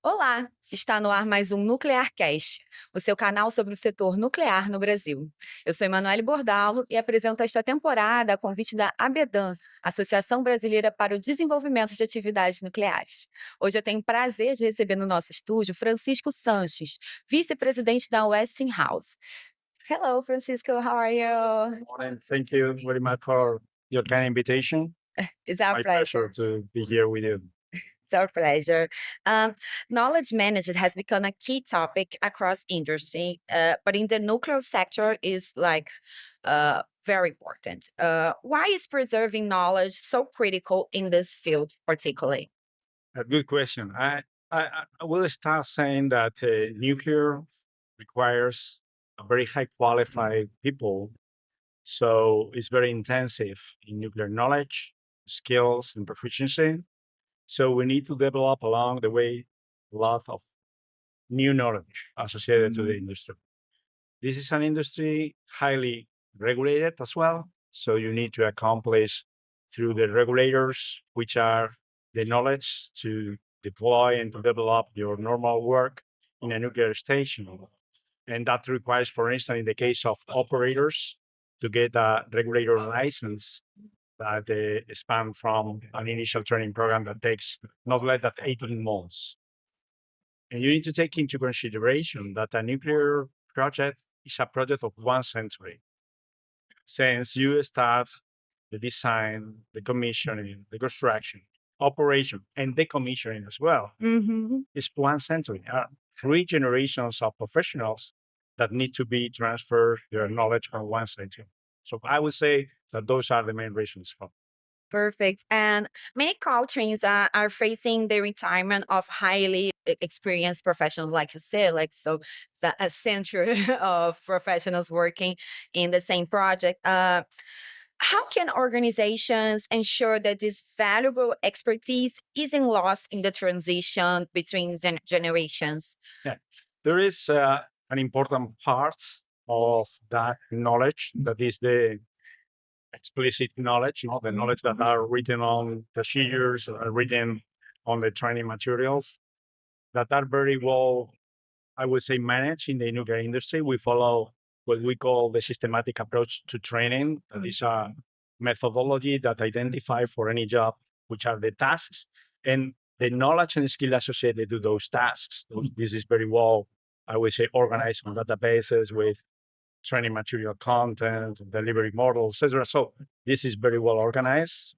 Olá, está no ar mais um Nuclearcast, o seu canal sobre o setor nuclear no Brasil. Eu sou Emanuele Bordalo e apresento esta temporada a convite da ABEDAN, Associação Brasileira para o Desenvolvimento de Atividades Nucleares. Hoje eu tenho o prazer de receber no nosso estúdio Francisco Sánchez, Vice-Presidente da Westinghouse. Hello, Francisco, how are you? Morning. Thank you very much for your kind invitation. It's our My pleasure. pleasure to be here with you. It's our pleasure. Knowledge management has become a key topic across industry, but in the nuclear sector is very important. Why is preserving knowledge so critical in this field, particularly? A good question. I will start saying that nuclear requires a very high qualified people. So it's very intensive in nuclear knowledge, skills, and proficiency. So we need to develop along the way a lot of new knowledge associated to the industry. This is an industry highly regulated as well. So you need to accomplish through the regulators, which are the knowledge to deploy and to develop your normal work in a nuclear station. And that requires, for instance, in the case of operators, to get a regulator license that span from an initial training program that takes not less than 18 months. And you need to take into consideration that a nuclear project is a project of 1 century. Since you start the design, the commissioning, the construction, operation, and decommissioning as well, it's 1 century. 3 generations of professionals that need to be transferred their knowledge from 1 century. So I would say that those are the main reasons for. Perfect. And many countries are facing the retirement of highly experienced professionals, like you said, a century of professionals working in the same project. How can organizations ensure that this valuable expertise isn't lost in the transition between generations? Yeah, there is an important part of that knowledge that is the explicit knowledge, the knowledge that are written on procedures or written on the training materials that are very well, I would say, managed in the nuclear industry. We follow what we call the systematic approach to training. That is a methodology that identify for any job, which are the tasks and the knowledge and skill associated to those tasks. This is very well, I would say, organized on databases with training material content, delivery models, etc. So this is very well organized.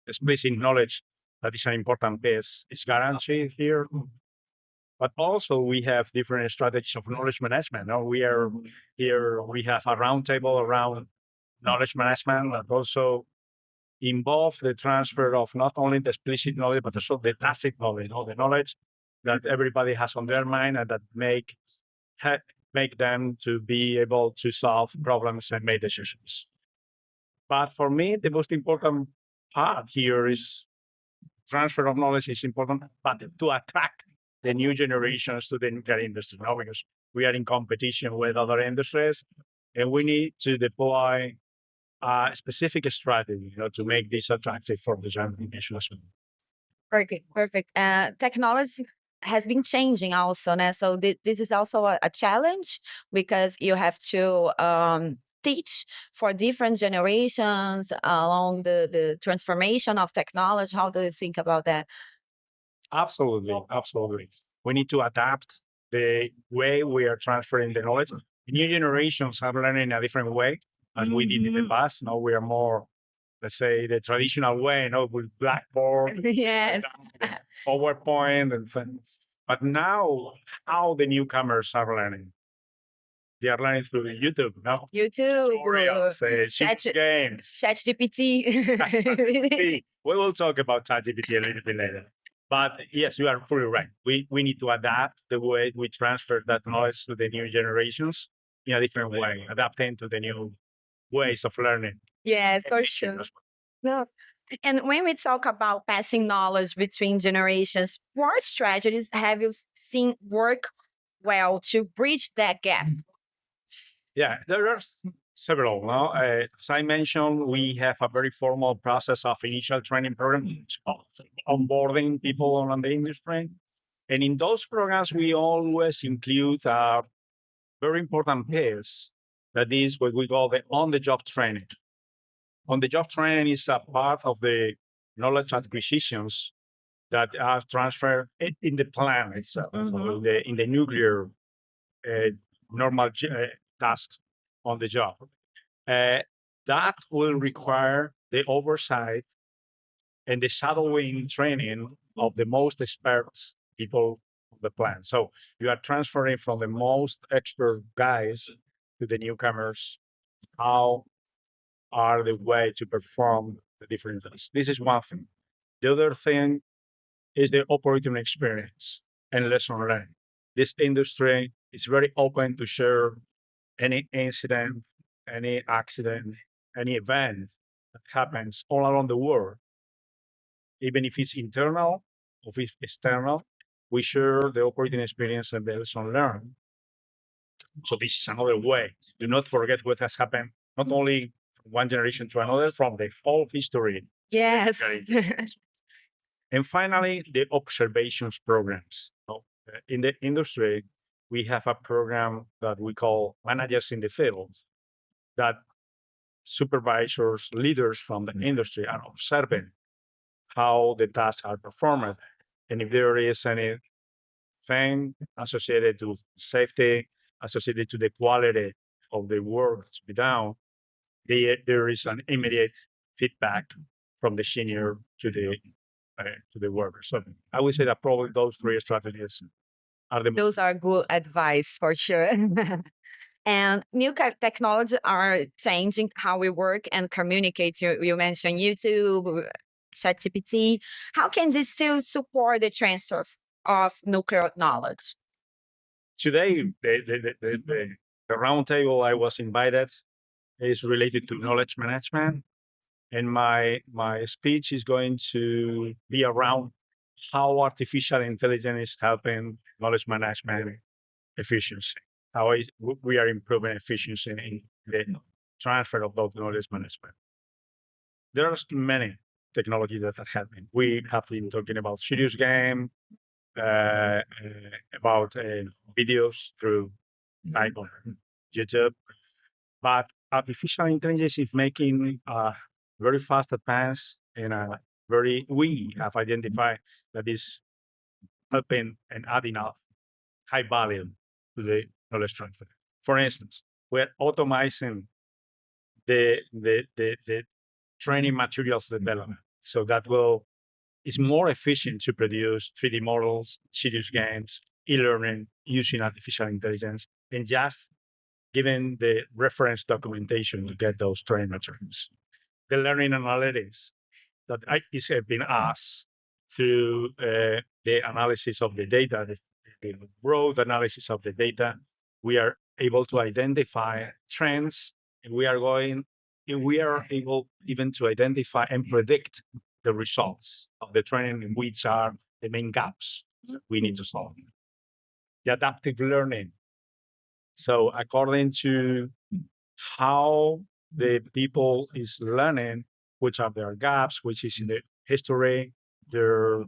Explicit knowledge, that is an important piece, is guaranteed here. But also we have different strategies of knowledge management. Now we are here, we have a roundtable around knowledge management that also involve the transfer of not only the explicit knowledge, but also the tacit knowledge, the knowledge that everybody has on their mind and that make them to be able to solve problems and make decisions. But for me, the most important part here is transfer of knowledge is important, but to attract the new generations to the nuclear industry, because we are in competition with other industries, and we need to deploy a specific strategy, to make this attractive for the generation as well. Perfect. Technology has been changing also, so this is also a challenge because you have to teach for different generations along the transformation of technology. How do you think about that? Absolutely. We need to adapt the way we are transferring the knowledge. New generations are learning a different way as we did in the past. Now we are more, let's say, the traditional way, with Blackboard, yes, PowerPoint, but now how the newcomers are learning. They are learning through YouTube, YouTube, tutorials, games, ChatGPT. We will talk about ChatGPT a little bit later. But yes, you are fully right. We need to adapt the way we transfer that knowledge to the new generations in a different way, adapting to the new ways of learning. Yes, for sure. No. And when we talk about passing knowledge between generations, what strategies have you seen work well to bridge that gap? Yeah, there are several. As I mentioned, we have a very formal process of initial training program of onboarding people on the industry. And in those programs, we always include a very important piece that is what we call the on-the-job training. On-the-job training is a part of the knowledge acquisitions that are transferred in the plant itself, so in the nuclear normal tasks on the job. That will require the oversight and the shadowing training of the most expert people of the plant. So you are transferring from the most expert guys to the newcomers how are the way to perform the different tasks. This is one thing. The other thing is the operating experience and lesson learned. This industry is very open to share any incident, any accident, any event that happens all around the world. Even if it's internal or if it's external, we share the operating experience and the lesson learned. So this is another way. Do not forget what has happened, not only from one generation to another, from the whole history. Yes. And finally, the observations programs. In the industry, we have a program that we call managers in the field, that supervisors, leaders from the industry are observing how the tasks are performed. And if there is anything associated to safety, associated to the quality of the work to be done, there is an immediate feedback from the senior to the worker. So I would say that probably those three strategies are the Those are good advice for sure. And new technology are changing how we work and communicate. You mentioned YouTube, ChatGPT. How can these tools support the transfer of nuclear knowledge? Today, the roundtable I was invited is related to knowledge management. And my speech is going to be around how artificial intelligence is helping knowledge management efficiency, how we are improving efficiency in the transfer of those knowledge management. There are many technologies that are helping. We have been talking about serious game, about videos through type of YouTube, but artificial intelligence is making very fast advance in a we have identified that is helping and adding up high value to the knowledge transfer. For instance, we're automating the training materials development. So that is more efficient to produce 3D models, serious games, e-learning using artificial intelligence, and just giving the reference documentation to get those training materials. The learning analytics that is being asked through the analysis of the data, the broad analysis of the data, we are able to identify trends, and we are able even to identify and predict the results of the training, which are the main gaps we need to solve. The adaptive learning. So according to how the people is learning, which are their gaps, which is in the history, their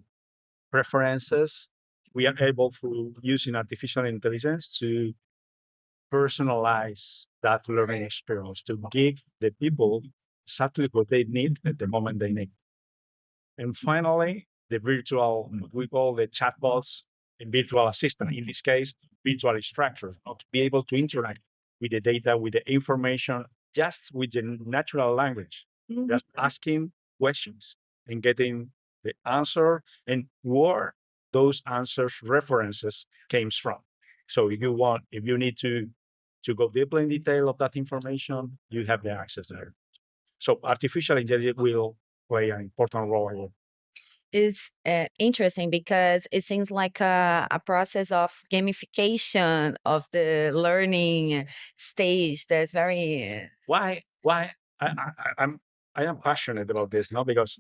preferences, we are able to, using artificial intelligence, to personalize that learning experience, to give the people exactly what they need at the moment they need. And finally, the virtual, we call the chatbots and virtual assistant, in this case, virtual instructors, to be able to interact with the data, with the information, just with the natural language, just asking questions and getting the answer and where those answers references came from. So if you need to go deeply in detail of that information, you have the access there. So artificial intelligence will play an important role here. Is interesting because it seems like a process of gamification of the learning stage. That's very why I am passionate about this, no? Because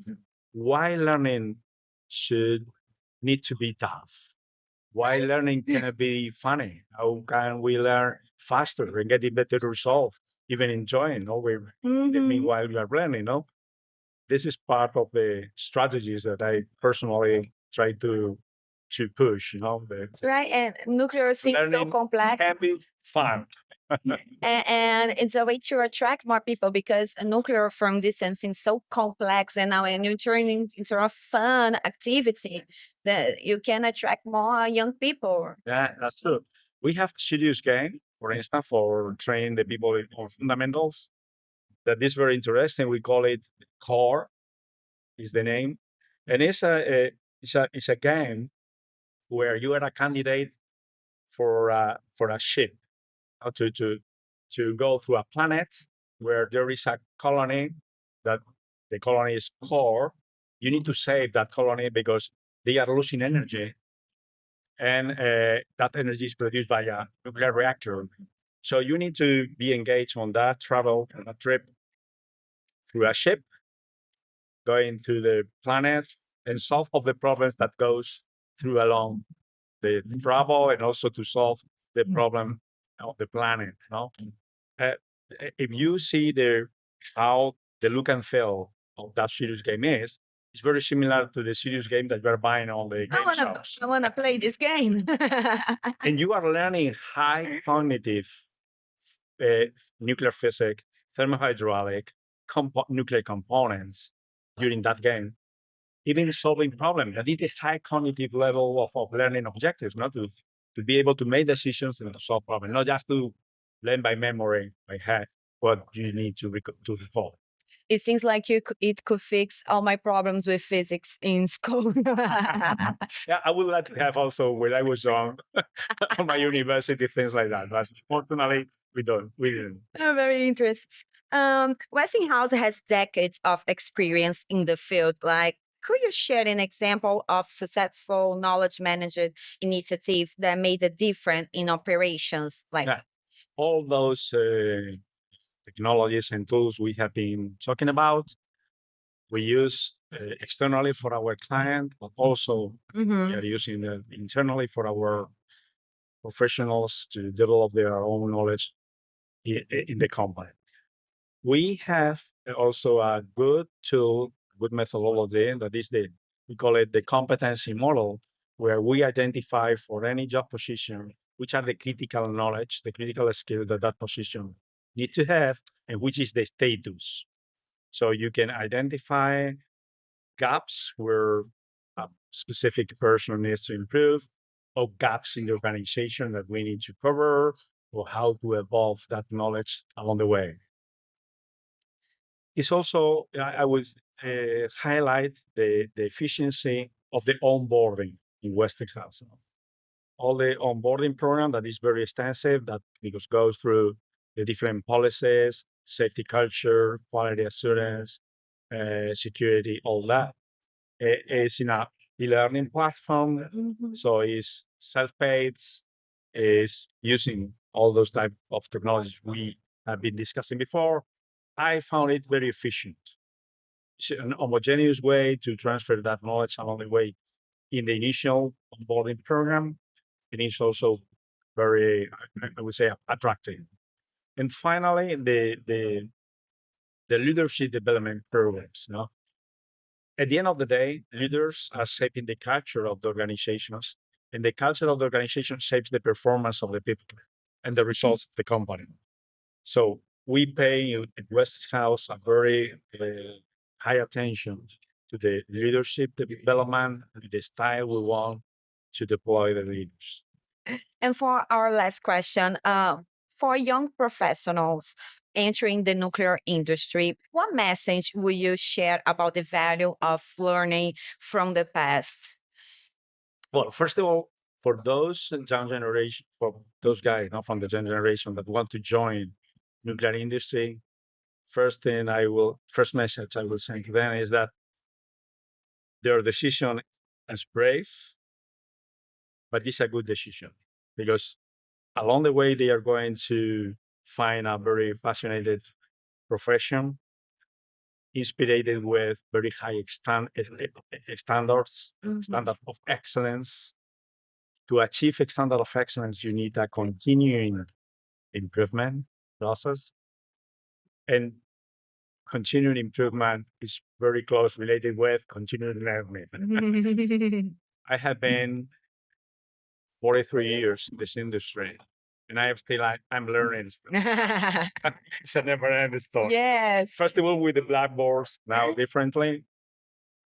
why learning should need to be tough? Why learning cannot be funny? How can we learn faster and getting better results, even enjoying? No, meanwhile we are learning. No, this is part of the strategies that I personally try to to push, Right, and nuclear seems so learning complex. can be fun. And it's a way to attract more people because a nuclear from distance is so complex, and now when you turn into a fun activity, that you can attract more young people. Yeah, that's true. We have a serious game, for instance, for training the people on fundamentals. That is very interesting. We call it Core, is the name, and it's a game where you are a candidate for a ship to go through a planet where there is a colony that the colony is core. You need to save that colony because they are losing energy, and that energy is produced by a nuclear reactor. So you need to be engaged on that travel, on a trip through a ship, going to the planet and solve all the problems that goes through along the travel, and also to solve the problem of the planet. If you see how the look and feel of that serious game is, it's very similar to the serious game that you're buying on the game shops. I wanna play this game. And you are learning high cognitive nuclear physics, thermohydraulic, nuclear components during that game. Even solving problems. That is the high cognitive level of learning objectives, to be able to make decisions and to solve problems, not just to learn by memory, by head, what you need to recall. It seems like it could fix all my problems with physics in school. Yeah, I would like to have also when I was young on my university, things like that. But fortunately, we didn't. Oh, very interesting. Westinghouse has decades of experience in the field. Like, could you share an example of successful knowledge management initiative that made a difference in operations? Like, Yeah. All those technologies and tools we have been talking about, we use externally for our client, but also we are using it internally for our professionals to develop their own knowledge in the company. We have also a good tool, good methodology, that is we call it the competency model, where we identify for any job position which are the critical knowledge, the critical skills that position need to have, and which is the status. So you can identify gaps where a specific person needs to improve, or gaps in the organization that we need to cover, or how to evolve that knowledge along the way. It's also, I would highlight the efficiency of the onboarding in Westinghouse. All the onboarding program that is very extensive, that because goes through the different policies, safety culture, quality assurance, security, all that. It's in a e-learning platform, so it's self-paid, is using all those type of technologies we have been discussing before. I found it very efficient. It's an homogeneous way to transfer that knowledge along the way in the initial onboarding program. It is also very, I would say, attractive. And finally, the leadership development programs. At the end of the day, leaders are shaping the culture of the organizations, and the culture of the organization shapes the performance of the people and the results of the company. So we pay at Westinghouse a very high attention to the leadership development, the style we want to deploy the leaders. And for our last question, for young professionals entering the nuclear industry, what message will you share about the value of learning from the past? Well, first of all, for those young generation, for those guys not from the young generation that want to join nuclear industry, first message I will send to them is that their decision is brave, but it's a good decision, because along the way they are going to find a very passionate profession, inspired with very high standards, standard of excellence. To achieve a standard of excellence, you need a continuing improvement process. And continuing improvement is very close related with continuing learning. I have been 43 years in this industry, and I'm learning stuff. It's a never-ending story. Yes. First of all, with the blackboards, now differently,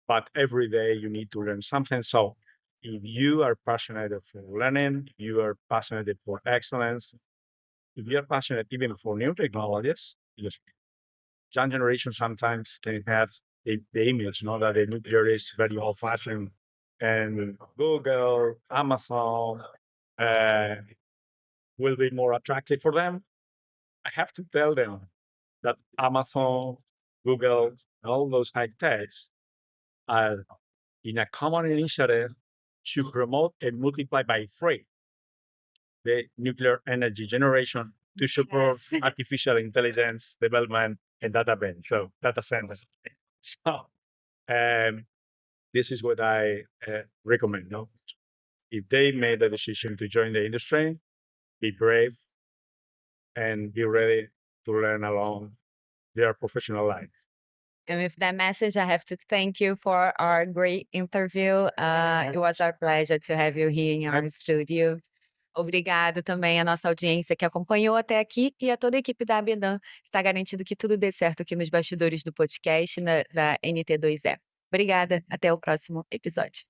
but every day you need to learn something. So if you are passionate for learning, you are passionate for excellence, if you're passionate even for new technologies, because young generation sometimes can have the image, that the nuclear is very old-fashioned, and Google, Amazon will be more attractive for them. I have to tell them that Amazon, Google, all those high techs are in a common initiative to promote and multiply by 3 the nuclear energy generation to support artificial intelligence development and data centers. So this is what I recommend. If they made the decision to join the industry, be brave and be ready to learn along their professional life. And with that message, I have to thank you for our great interview. It was our pleasure to have you here in our studio. Obrigado também à nossa audiência que acompanhou até aqui e a toda a equipe da Abedan, que está garantindo que tudo dê certo aqui nos bastidores do podcast da NT2E. Obrigada, até o próximo episódio.